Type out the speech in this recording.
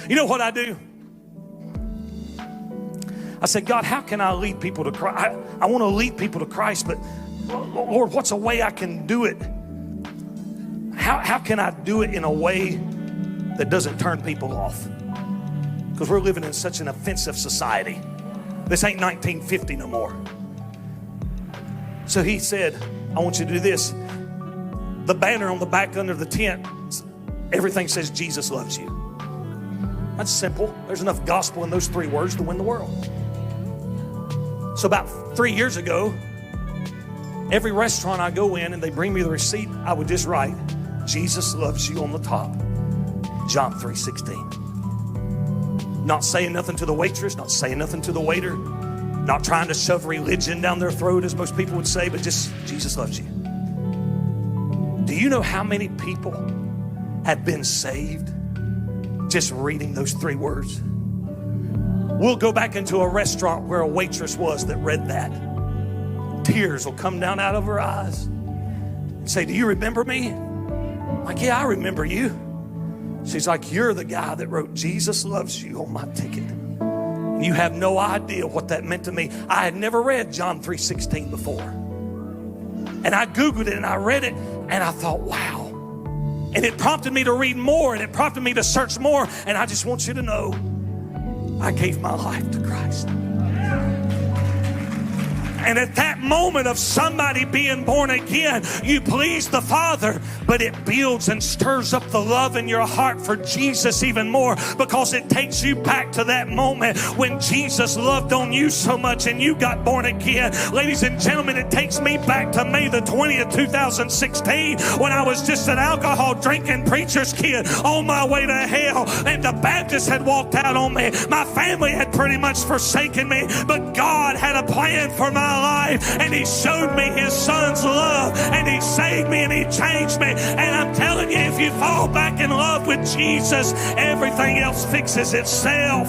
You know what I do? I said, God, how can I lead people to Christ? I want to lead people to Christ, but Lord, what's a way I can do it? How can I do it in a way that doesn't turn people off? Because we're living in such an offensive society. This ain't 1950 no more. So he said, I want you to do this. The banner on the back under the tent, everything says Jesus loves you. That's simple. There's enough gospel in those 3 words to win the world. So about 3 years ago, every restaurant I go in and they bring me the receipt, I would just write, Jesus loves you on the top. John 3:16. Not saying nothing to the waitress, not saying nothing to the waiter, not trying to shove religion down their throat as most people would say, but just Jesus loves you. Do you know how many people have been saved just reading those 3 words? We'll go back into a restaurant where a waitress was that read that. Tears will come down out of her eyes and say, do you remember me? I'm like, yeah, I remember you. She's like, you're the guy that wrote Jesus loves you on my ticket. You have no idea what that meant to me. I had never read John 3:16 before. And I Googled it and I read it and I thought, wow. And it prompted me to read more and it prompted me to search more. And I just want you to know, I gave my life to Christ. And at that moment of somebody being born again, you please the Father, but it builds and stirs up the love in your heart for Jesus even more, because it takes you back to that moment when Jesus loved on you so much and you got born again. Ladies and gentlemen, it takes me back to May the 20th, 2016, when I was just an alcohol drinking preacher's kid on my way to hell, and the Baptists had walked out on me. My family had pretty much forsaken me, but God had a plan for my life, and he showed me his son's love, and he saved me and he changed me. And I'm telling you, if you fall back in love with Jesus, everything else fixes itself.